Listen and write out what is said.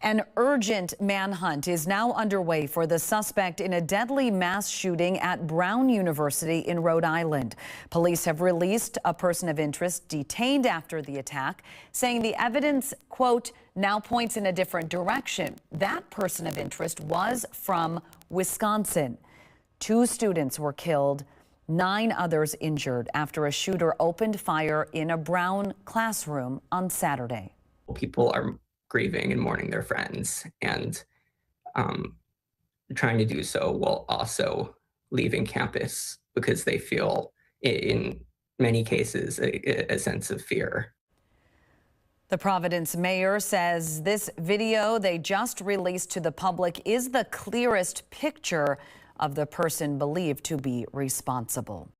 An urgent manhunt is now underway for the suspect in a deadly mass shooting at Brown University in Rhode Island. Police have released a person of interest detained after the attack, saying the evidence, quote, now points in a different direction. That person of interest was from Wisconsin. 2 students were killed, 9 others injured after a shooter opened fire in a Brown classroom on Saturday. People are grieving and mourning their friends, and trying to do so while also leaving campus because they feel, in many cases, a sense of fear. The Providence mayor says this video they just released to the public is the clearest picture of the person believed to be responsible.